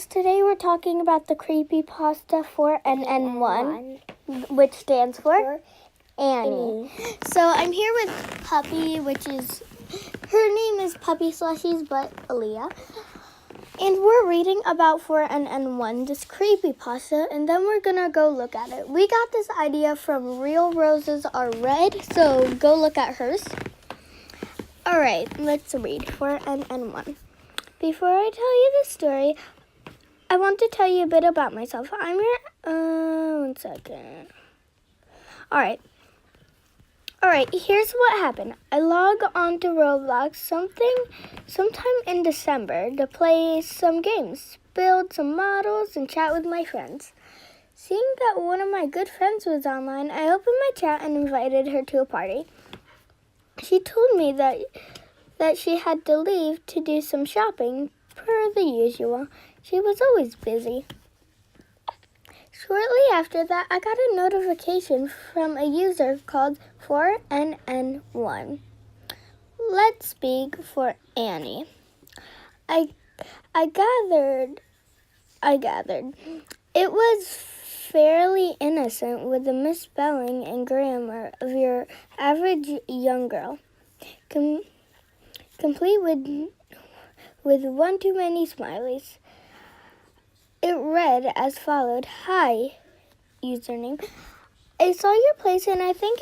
guys, today we're talking about the Creepypasta for NN1, which stands for Annie. So I'm here with Puppy, her name is Puppy Slushies, but Aaliyah. And we're reading about for NN1, this Creepypasta, and then we're gonna go look at it. We got this idea from Real Roses Are Red, so go look at hers. Alright, let's read for NN1. Before I tell you the story, I want to tell you a bit about myself. I'm your, one second. Alright, here's what happened. I log on to Roblox sometime in December to play some games, build some models, and chat with my friends. Seeing that one of my good friends was online, I opened my chat and invited her to a party. She told me that she had to leave to do some shopping, per the usual. She was always busy. Shortly after that, I got a notification from a user called 4NN1. Let's speak for Annie. I gathered it was fairly innocent with the misspelling and grammar of your average young girl, complete with one too many smileys. It read as followed: Hi, username. I saw your place and I think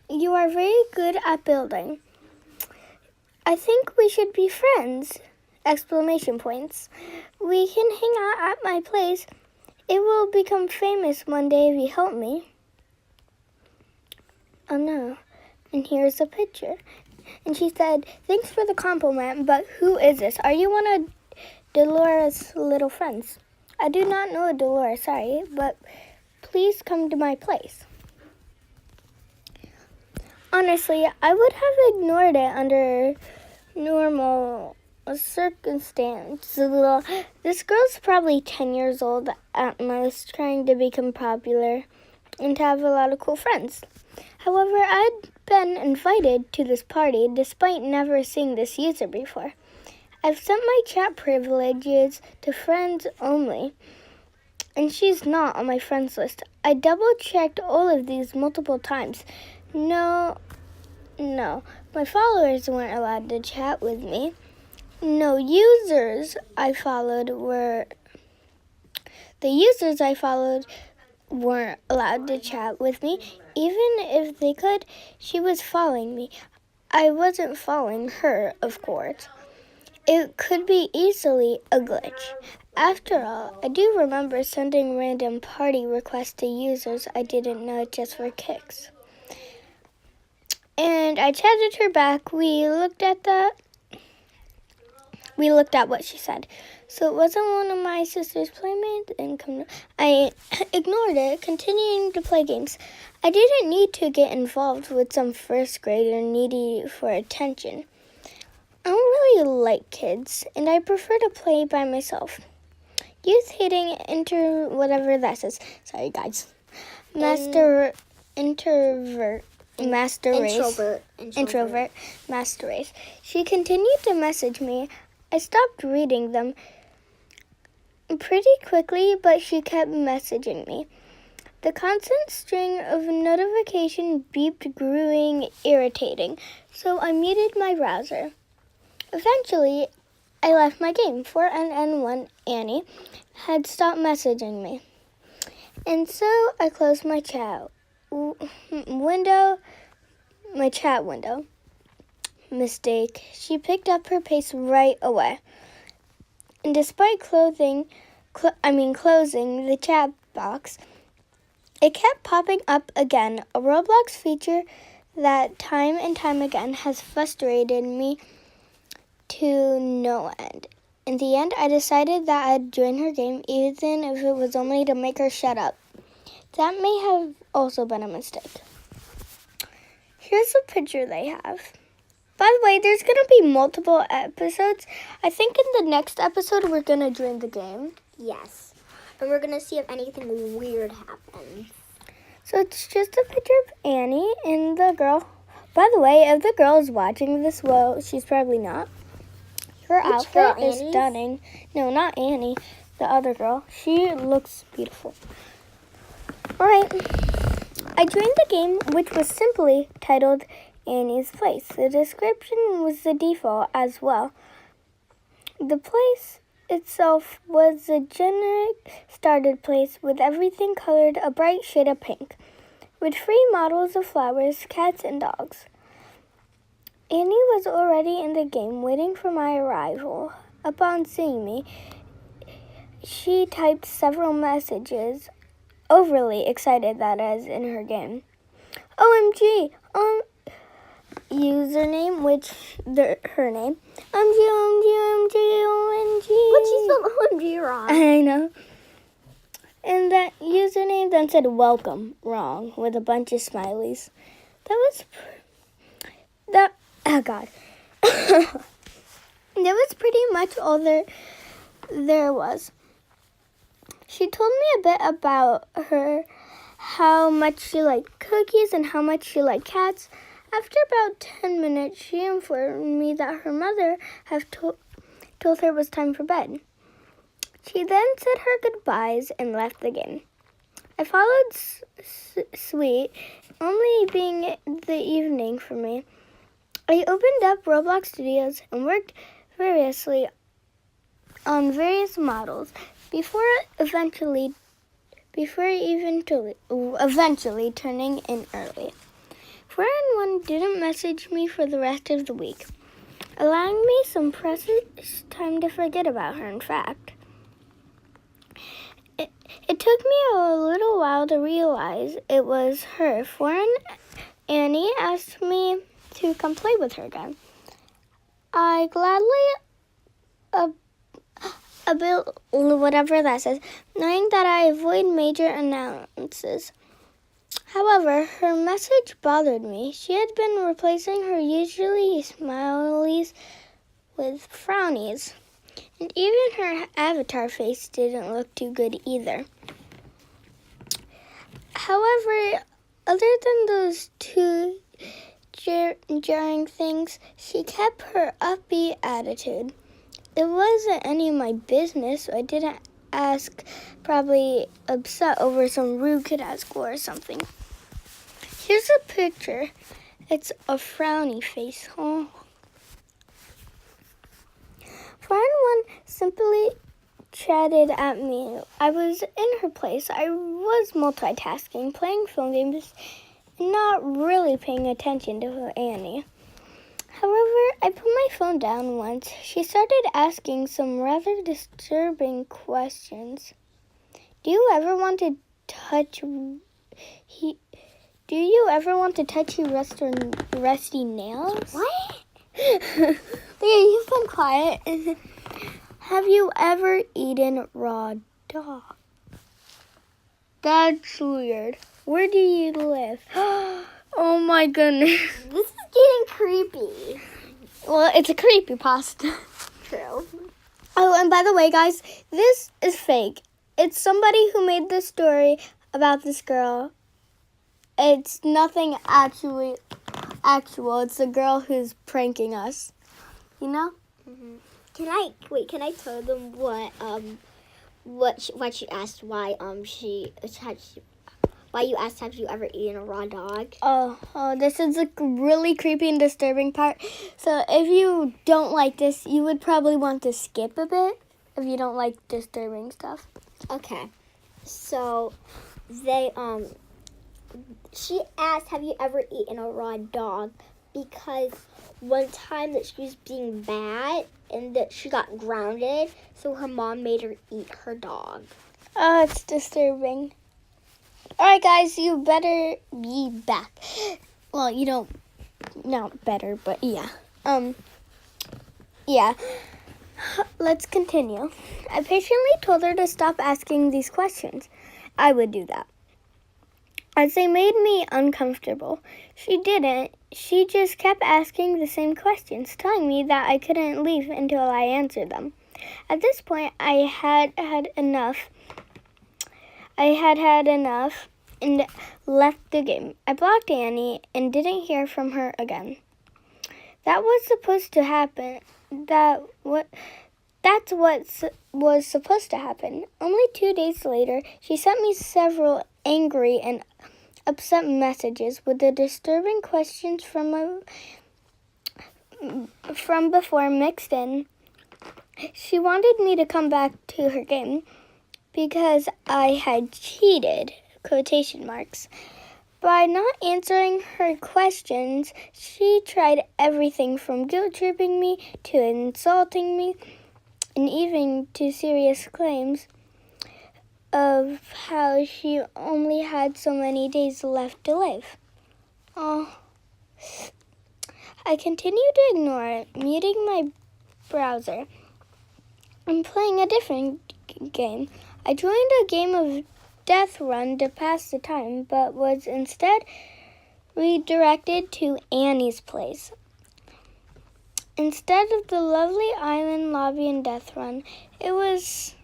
you are very good at building. I think we should be friends! Exclamation points. We can hang out at my place. It will become famous one day if you help me. Oh no. And here's a picture. And she said, thanks for the compliment, but who is this? Are you one of Dolores' little friends? I do not know Dolores, sorry, but please come to my place. Honestly, I would have ignored it under normal circumstances. This girl's probably 10 years old at most, trying to become popular and to have a lot of cool friends. However, I'd been invited to this party despite never seeing this user before. I've set my chat privileges to friends only, and she's not on my friends list. I double-checked all of these multiple times. No, my followers weren't allowed to chat with me. No users I followed weren't allowed to chat with me. Even if they could, she was following me. I wasn't following her, of course. It could be easily a glitch. After all, I do remember sending random party requests to users I didn't know just for kicks. And I chatted her back. We looked at what she said. So it wasn't one of my sister's playmates, and I ignored it, continuing to play games. I didn't need to get involved with some first grader needy for attention. I don't really like kids, and I prefer to play by myself. Youth hating whatever that says. Sorry, guys. Introvert, master race. She continued to message me. I stopped reading them pretty quickly, but she kept messaging me. The constant string of notification beeped growing irritating, so I muted my browser. Eventually, I left my game. 4NN1 Annie had stopped messaging me. And so I closed my chat window. Mistake. She picked up her pace right away. And despite closing the chat box, it kept popping up again, a Roblox feature that time and time again has frustrated me to no end. In the end, I decided that I'd join her game, even if it was only to make her shut up. That may have also been a mistake. Here's a picture they have. By the way, there's going to be multiple episodes. I think in the next episode, we're going to join the game. Yes. And we're going to see if anything weird happens. So it's just a picture of Annie and the girl. By the way, if the girl is watching this, well, she's probably not. Her outfit is stunning. No, not Annie. the other girl. She looks beautiful. Alright. I joined the game, which was simply titled Annie's Place. The description was the default as well. The place itself was a generic started place with everything colored a bright shade of pink, with free models of flowers, cats, and dogs. Annie was already in the game, waiting for my arrival. Upon seeing me, she typed several messages, overly excited that is in her game. OMG! Username, which her name. OMG. But she spelled OMG wrong. I know. And that username then said welcome wrong with a bunch of smileys. Oh God. That was pretty much all there was. She told me a bit about her, how much she liked cookies and how much she liked cats. After about 10 minutes, she informed me that her mother had told her it was time for bed. She then said her goodbyes and left the game. I followed sweet, only being the evening for me. I opened up Roblox Studios and worked on various models before eventually turning in early. 4-in-1 didn't message me for the rest of the week, allowing me some precious time to forget about her, in fact. It took me a little while to realize it was her. Annie asked me to come play with her again. I gladly whatever that says, knowing that I avoid major annoyances. However, her message bothered me. She had been replacing her usually smileys with frownies, and even her avatar face didn't look too good either. However, other than those two jarring things, she kept her upbeat attitude. It wasn't any of my business, so I didn't ask, probably upset over some rude kid at school or something. Here's a picture. It's a frowny face. Oh. 4-in-1 simply chatted at me. I was in her place. I was multitasking, playing phone games, and not really paying attention to Annie. However, I put my phone down once. She started asking some rather disturbing questions. Do you ever want to touch your rusty nails? What? Yeah, you've been quiet. Have you ever eaten raw dog? That's weird. Where do you live? Oh my goodness. This is getting creepy. Well, it's a creepypasta. True. Oh, and by the way, guys, this is fake. It's somebody who made this story about this girl. It's nothing actual. It's a girl who's pranking us. You know? Mm-hmm. Can I tell them what she asked? Why you asked, have you ever eaten a raw dog? Oh, this is a really creepy and disturbing part. So if you don't like this, you would probably want to skip a bit if you don't like disturbing stuff. Okay. So she asked, have you ever eaten a raw dog? Because one time that she was being bad and that she got grounded, so her mom made her eat her dog. Oh, it's disturbing. Alright, guys, you better be back. Well, you don't, not better, but yeah. Yeah. Let's continue. I patiently told her to stop asking these questions. I would do that, as they made me uncomfortable. She didn't. She just kept asking the same questions, telling me that I couldn't leave until I answered them. At this point, I had had enough and left the game. I blocked Annie and didn't hear from her again. That was supposed to happen. That's what was supposed to happen. Only 2 days later, she sent me several angry and upset messages with the disturbing questions from before mixed in. She wanted me to come back to her game because I had cheated, quotation marks. By not answering her questions, she tried everything from guilt-tripping me to insulting me, and even to serious claims of how she only had so many days left to live. Oh, I continued to ignore it, muting my browser and playing a different game. I joined a game of Death Run to pass the time, but was instead redirected to Annie's place. Instead of the lovely island lobby in Death Run, it was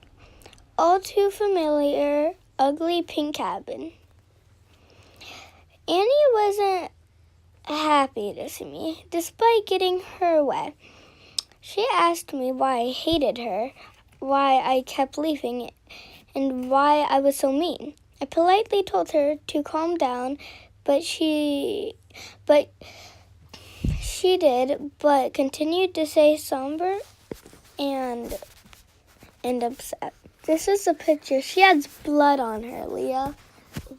all too familiar, ugly pink cabin. Annie wasn't happy to see me, despite getting her way. She asked me why I hated her, why I kept leaving, and why I was so mean. I politely told her to calm down, but she did, but continued to stay somber and upset. This is a picture. She has blood on her, Leah.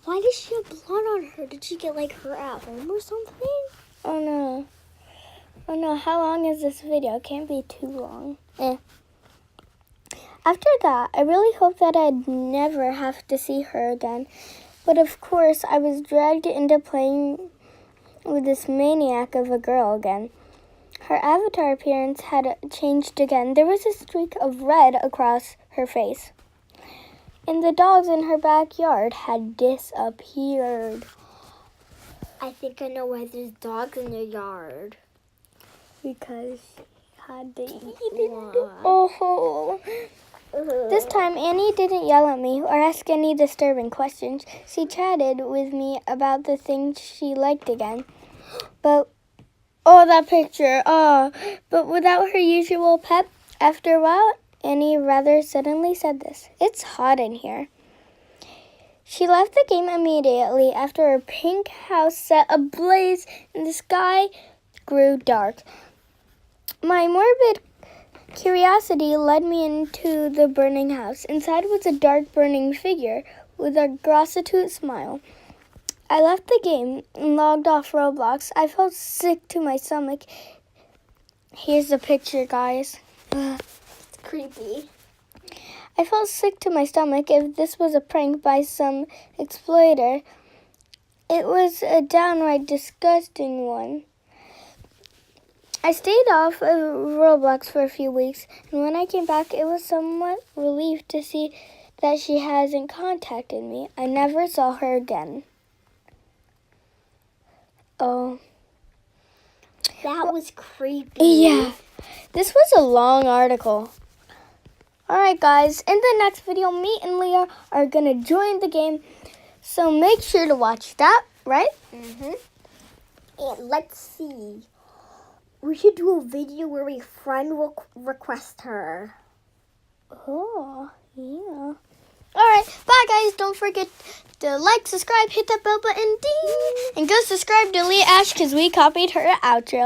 Why does she have blood on her? Did she get like her at home or something? Oh no. Oh no, how long is this video? It can't be too long. After that, I really hoped that I'd never have to see her again. But of course, I was dragged into playing with this maniac of a girl again. Her avatar appearance had changed again. There was a streak of red across her face. And the dogs in her backyard had disappeared. I think I know why there's dogs in your yard. Because she had to eat Why? it. Oh. This time, Annie didn't yell at me or ask any disturbing questions. She chatted with me about the things she liked again. But, that picture. But without her usual pep, after a while, Annie rather suddenly said this. It's hot in here. She left the game immediately after her pink house set ablaze and the sky grew dark. My morbid curiosity led me into the burning house. Inside was a dark burning figure with a gratitude smile. I left the game and logged off Roblox. I felt sick to my stomach. Here's the picture, guys. It's creepy. I felt sick to my stomach if this was a prank by some exploiter. It was a downright disgusting one. I stayed off of Roblox for a few weeks, and when I came back, it was somewhat relieved to see that she hasn't contacted me. I never saw her again. Oh. That was creepy. Yeah. This was a long article. Alright guys, in the next video, me and Leah are going to join the game. So make sure to watch that, right? And let's see. We should do a video where a friend will request her. Oh, yeah. Alright, bye guys. Don't forget to like, subscribe, hit that bell button, ding. And go subscribe to Leah Ash because we copied her outro.